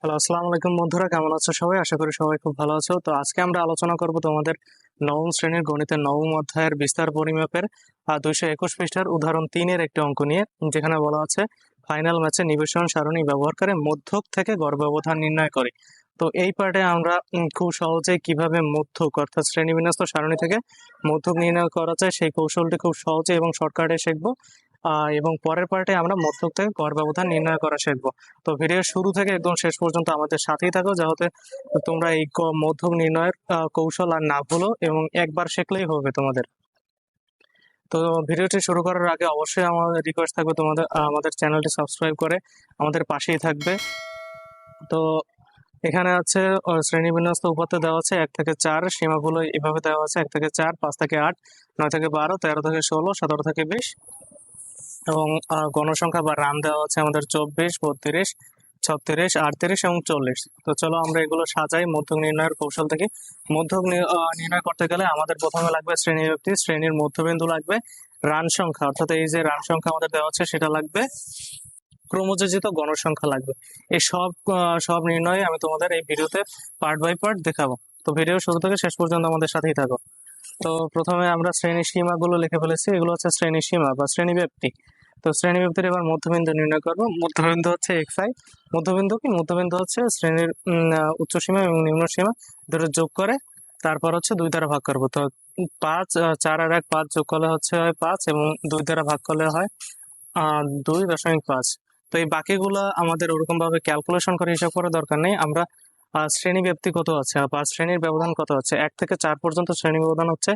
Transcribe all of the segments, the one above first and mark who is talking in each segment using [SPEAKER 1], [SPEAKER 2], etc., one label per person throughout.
[SPEAKER 1] Hello, আসসালামু আলাইকুম বন্ধুরা, কেমন আছো সবাই? আশা করি সবাই খুব ভালো আছো। তো আজকে আমরা আলোচনা করব তোমাদের নবম শ্রেণীর গণিতের নবম অধ্যায়ের বিস্তার পরিমাপের 221 পৃষ্ঠার উদাহরণ 3-এর একটি অঙ্ক নিয়ে, যেখানে বলা আছে ফাইনাল ম্যাচে নিবেশন সারণী ব্যবহার করে মধ্যক থেকে গড় ব্যবধান নির্ণয় করে। তো এই পার্টে আমরা খুব সহজেই কিভাবে মধ্যক অর্থাৎ শ্রেণীবিন্যস্ত সারণী থেকে মধ্যক নির্ণয় করা যায় সেই কৌশলটি খুব সহজে এবং শর্টকাটে শিখবো। এবং পরের পার্টে আমরা মধ্যক থেকে গড় ব্যবধান নির্ণয় করা শিখবো। তো ভিডিওর শুরু থেকে একদম শেষ পর্যন্ত আমাদের সাথেই থাকো, যাতে তোমরা এই মধ্যক নির্ণয়ের কৌশল আর না ভুলো এবং একবার শিখলেই হবে তোমাদের। তো ভিডিওটি শুরু করার আগে অবশ্যই আমাদের রিকোয়েস্ট থাকবে তোমাদের আমাদের চ্যানেলটি সাবস্ক্রাইব করে আমাদের পাশেই থাকবে। তো এখানে আছে শ্রেণীবিন্যস্ত উপাত্ত দেওয়া আছে 1 থেকে 4, সীমাগুলো এভাবে দেওয়া আছে 1 থেকে 4, 5 থেকে 8, 9 থেকে 12, 13 থেকে 16, 17 থেকে 20 এবং গণসংখ্যা বা রান দেওয়া আছে আমাদের 24, 32, 36, 38 এবং 40। তো চলো আমরা এগুলো সাজাই মধ্যক নির্ণয়ের কৌশল থেকে। মধ্যক নির্ণয় করতে গেলে আমাদের প্রথমে লাগবে শ্রেণী ব্যক্তি, শ্রেণীর মধ্যবিন্দু লাগবে, রান সংখ্যা অর্থাৎ এই যে রান সংখ্যা আমাদের দেওয়া আছে সেটা লাগবে, ক্রমযোজিত গণসংখ্যা লাগবে। এই সব নির্ণয় আমি তোমাদের এই ভিডিওতে পার্ট বাই পার্ট দেখাবো। তো ভিডিও শুরু থেকে শেষ পর্যন্ত আমাদের সাথেই থাকো। তো প্রথমে আমরা শ্রেণী সীমাগুলো লিখে ফেলেছি, এগুলো হচ্ছে শ্রেণী সীমা বা শ্রেণী ব্যক্তি। তো শ্রেণী ব্যক্তির এবার মধ্যবিন্দু নির্ণয় করবো। মধ্যবিন্দু হচ্ছে xi। মধ্যবিন্দু হচ্ছে শ্রেণীর উচ্চ সীমা এবং নিম্ন সীমা দুটো যোগ করে তারপর হচ্ছে 2 দ্বারা ভাগ করবো। তো 5, 4 আর 1, 5 যোগ করলে হচ্ছে হয় 5 এবং 2 দ্বারা ভাগ করলে হয় 2.5। তো এই বাকিগুলো আমাদের ওরকম ভাবে ক্যালকুলেশন করে হিসাব করার দরকার নেই। আমরা শ্রেণী ব্যক্তি কত আছে বা শ্রেণীর ব্যবধান কত আছে, 1 থেকে 4 পর্যন্ত শ্রেণী ব্যবধান হচ্ছে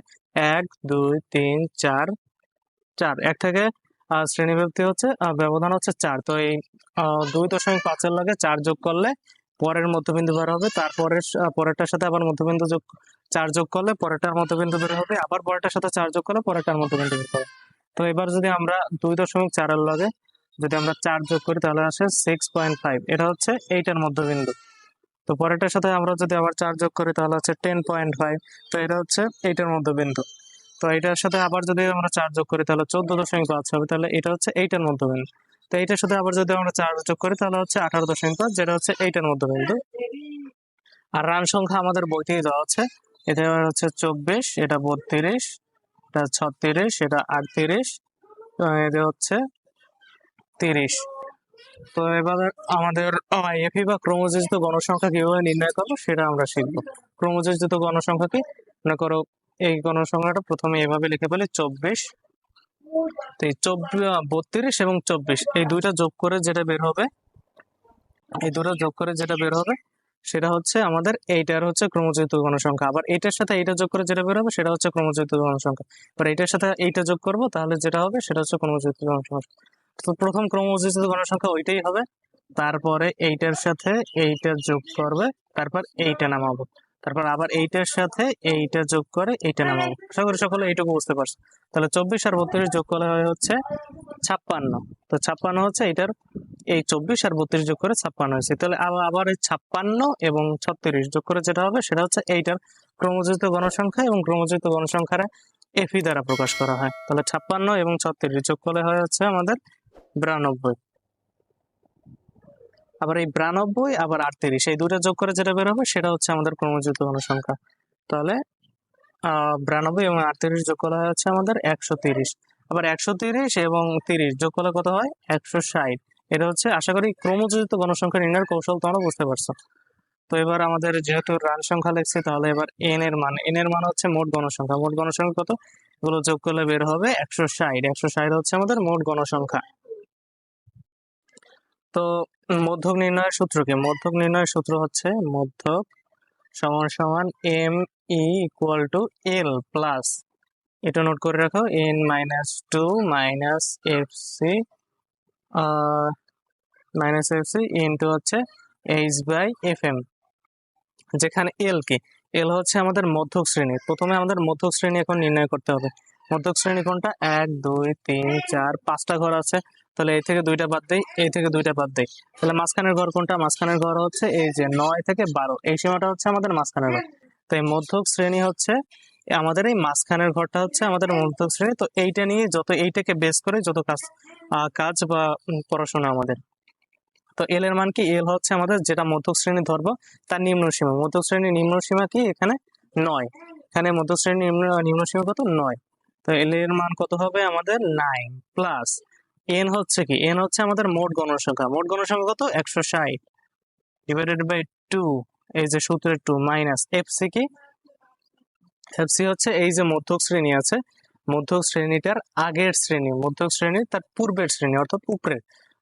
[SPEAKER 1] 1, 2, 3, 4, 4। 1 থেকে শ্রেণী ব্যক্তি হচ্ছে ব্যবধান হচ্ছে 4। তো এই 2.5-এর লগে 4 যোগ করলে পরের মধ্যবিন্দু বের হবে, তারপরের পরেরটার সাথে আবার মধ্যবিন্দু যোগ 4 যোগ করলে পরেরটার মধ্যবিন্দু বের হবে, আবার পরেরটার সাথে 4 যোগ করলে পরেরটার মধ্যবিন্দু বের হবে। তো এবার যদি আমরা 2.4-এর লগে যদি আমরা 4 যোগ করি তাহলে আসে 6.5, এটা হচ্ছে এইটার মধ্যবিন্দু। তো পরেরটার সাথে আমরা যদি আবার 4 যোগ করি তাহলে হচ্ছে 10.5, তো এটা হচ্ছে এইটার মধ্যবিন্দু। তো এটার সাথে আবার যদি আমরা 4 যোগ করি তাহলে 14.5 হবে, তাহলে এটা হচ্ছে এইটার মধ্যবিন্দু। তো এইটার সাথে আবার যদি আমরা 4 যোগ করি তাহলে হচ্ছে 18.5, যেটা হচ্ছে এইটার মধ্যবিন্দু। আর রান সংখ্যা আমাদের বইতেই দেওয়া আছে, এটা হচ্ছে 24, এটা 32, এটা 36, এটা 38, এটা হচ্ছে 30। তো এবার আমাদের এফি বা ক্রমযোজিত গণসংখ্যা কিভাবে নির্ণয় করবো সেটা আমরা শিখবো। ক্রমযোজিত গণসংখ্যা কি, মনে করো এই গণসংখ্যাটা প্রথমে এভাবে লিখে ফেলি 24। তো এই 32 এবং 24 এই দুইটা যোগ করে যেটা বের হবে, সেটা হচ্ছে আমাদের এইটার হচ্ছে ক্রমযোজিত গণসংখ্যা। আবার এইটার সাথে এইটা যোগ করে যেটা বের হবে সেটা হচ্ছে ক্রমযোজিত গণসংখ্যা। এবার এইটার সাথে এইটা যোগ করবো তাহলে যেটা হবে সেটা হচ্ছে ক্রমযোজিত গণসংখ্যা। তো প্রথম ক্রমযোজিত গণসংখ্যা ওইটাই হবে, তারপরে এইটার সাথে এইটা যোগ করবে, তারপর এইটা নামাবো, তারপর আবার এইটার সাথে এইটা যোগ করে এইটা নামাবো। আশা করি সকলে এইটুকু বুঝতে পারছো। তাহলে 24 আর 32 যোগ করলে হয় হচ্ছে 56। তো 56 হচ্ছে এইটার, এই 24 আর 32 যোগ করে 56 হয়েছে। তাহলে আবার এই 56 এবং 36 যোগ করে যেটা হবে সেটা হচ্ছে এইটার ক্রমযোজিত গণসংখ্যা, এবং ক্রমযোজিত গণসংখ্যার এফি দ্বারা প্রকাশ করা হয়। তাহলে 56 এবং 36 যোগ করলে হয় হচ্ছে আমাদের 92। আবার এই 92 আবার 38 এই দুটো যোগ করে যেটা বের হবে সেটা হচ্ছে আমাদের ক্রমযোজিত গণসংখ্যা। তাহলে 92 এবং 38 যোগ করা হচ্ছে আমাদের 130। আবার 130 এবং 30 যোগ করলে কত হয় 160। এটা হচ্ছে, আশা করি ক্রমযোজিত গণসংখ্যা নির্ণয়ের কৌশল তোমরা বুঝতে পারছো। তো এবার আমাদের যেহেতু রান সংখ্যা লিখছি, তাহলে এবার এন এর মান হচ্ছে মোট গণসংখ্যা। মোট গণসংখ্যা কত, এগুলো যোগ করলে বের হবে 160। 160 হচ্ছে আমাদের মোট গণসংখ্যা। তো মধ্যক নির্ণয়ের সূত্র কি? মধ্যক নির্ণয়ের সূত্র হচ্ছে মধ্যক সমান সমান M E equal to L plus, এটা নোট করে রাখো, N minus two minus F C into হচ্ছে এইচ বাই এফ এম। যেখানে এল কি, এল হচ্ছে আমাদের মধ্যক শ্রেণী। প্রথমে আমাদের মধ্যক শ্রেণী এখন নির্ণয় করতে হবে। মধ্যক শ্রেণী কোনটা, 1, 2, 3, 4, 5টা ঘর আছে, তাহলে এই থেকে 2টা বাদ দেই, এই থেকে 2টা বাদ দেই। তাহলে মাঝখানের ঘর কোনটা, মাঝখানের ঘর হচ্ছে এই যে 9 থেকে 12, এই সীমাটা হচ্ছে আমাদের মাঝখানের ঘর। তো এই মধ্যক শ্রেণী হচ্ছে আমাদের এই মাঝখানের ঘরটা হচ্ছে আমাদের মধ্যক শ্রেণী। তো এইটা নিয়ে এইটাকে বেস করে যত কাজ বা পড়াশোনা আমাদের। তো এল এর মান কি? এল হচ্ছে আমাদের যেটা মধ্যক শ্রেণী ধরবো তার নিম্ন সীমা। মধ্যক শ্রেণীর নিম্ন সীমা কি? এখানে 9। এখানে মধ্যক শ্রেণীর নিম্ন সীমা কত? 9। তো এল এর মান কত হবে আমাদের? 9 প্লাস এন হচ্ছে কি? এন হচ্ছে আমাদের মোট গণসংখ্যা। মোট গণসংখ্যা কত? 160 ডিভাইডেড বাই 2, এই যে সূত্রের 2 মাইনাস এফসি কি? এফসি হচ্ছে এই যে মধ্যক শ্রেণী আছে, মধ্যক শ্রেণীটার আগের শ্রেণী, মধ্যক শ্রেণীর তার পূর্বের শ্রেণী অর্থাৎ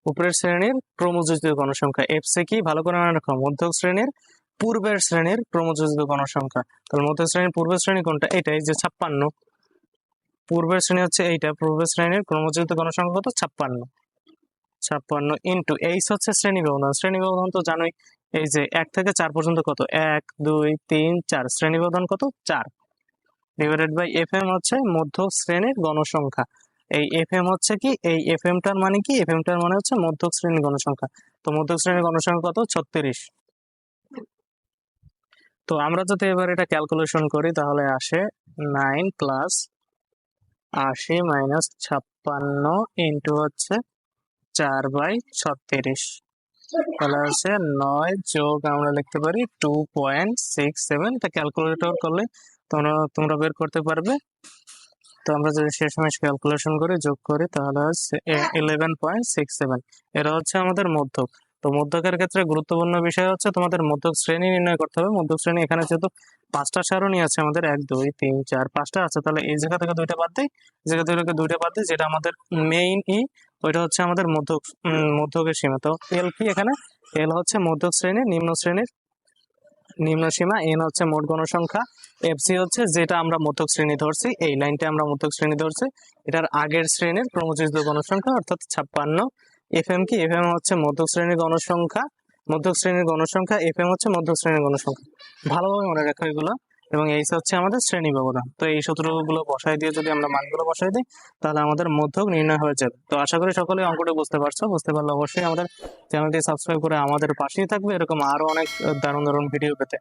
[SPEAKER 1] উপরের শ্রেণীর ক্রমযোজিত গণসংখ্যা। এফসি কি? ভালো করে মনে রাখো, মধ্যক শ্রেণীর পূর্বের শ্রেণীর ক্রমযোজিত গণসংখ্যা। তাহলে মধ্যক শ্রেণীর পূর্বের শ্রেণী কোনটা? এটাই যে 56। পূর্বের শ্রেণী হচ্ছে এইটা, পূর্বের শ্রেণীর ক্রমযোজিত গণসংখ্যা কত? 56। 56 ইন্টু এইচ হচ্ছে শ্রেণী ব্যবধান। শ্রেণী ব্যবধান তো জানোই, এই যে 1 থেকে 4 পর্যন্ত কত? 1 2 3 4, শ্রেণী ব্যবধান কত? 4 ডিভাইডেড বাই এফ এম হচ্ছে মধ্য শ্রেণীর গণসংখ্যা। এই এফ এম হচ্ছে কি? এই এফ এমটার মানে কি? এফ এমটার মানে হচ্ছে মধ্যক শ্রেণীর গণসংখ্যা। তো মধ্যক শ্রেণীর গণসংখ্যা কত? 36। তো আমরা যদি এবার এটা ক্যালকুলেশন করি তাহলে আসে 9 প্লাস 80 মাইনাস 56 ইন্টু হচ্ছে 4/36, তাহলে আছে 9 যোগ আমরা লিখতে পারি 2.67। এটা ক্যালকুলেটর করলে তোমরা বের করতে পারবে। তো আমরা যদি শেষমেশ ক্যালকুলেশন করে যোগ করি তাহলে হচ্ছে 11.67। এরা হচ্ছে আমাদের মধ্যক। তো মধ্যকের ক্ষেত্রে গুরুত্বপূর্ণ বিষয় হচ্ছে তোমাদের মধ্যক শ্রেণী নির্ণয় করতে হবে। মধ্যক শ্রেণী এখানে যেহেতু 5টা সারণী আছে আমাদের, 1 2 3 4 5টা আছে, তাহলে এই জায়গা থেকে 2টা বাদ দিই, এই জায়গা থেকে 2টা বাদ দিই, যেটা আমাদের মেইন ওইটা হচ্ছে আমাদের মধ্যকের সীমা। তো এল কি? এখানে এল হচ্ছে মধ্যক শ্রেণীর নিম্ন সীমা, এন হচ্ছে মোট গণসংখ্যা, এফসি হচ্ছে যেটা আমরা মধ্যক শ্রেণী ধরছি, এই লাইনটা আমরা মধ্যক শ্রেণী ধরছি, এটার আগের শ্রেণীর ক্রমযোজিত গণসংখ্যা অর্থাৎ 56। এফ এম কি? এফ এম হচ্ছে মধ্যক শ্রেণীর গণসংখ্যা, এফ এম হচ্ছে মধ্যক শ্রেণীর গণসংখ্যা। ভালোভাবে মনে রাখো এগুলো। এবং এইচ হচ্ছে আমাদের শ্রেণী ব্যবধান। তো এই সূত্রগুলো বসাই দিয়ে যদি আমরা মানগুলো বসাই দিই তাহলে আমাদের মধ্যক নির্ণয় হয়ে যাবে। তো আশা করি সকলে অঙ্কটা বুঝতে পারছো। বুঝতে পারলে অবশ্যই আমাদের চ্যানেলটি সাবস্ক্রাইব করে আমাদের পাশেই থাকবে এরকম আরো অনেক দারুণ দারুণ ভিডিও পেতে।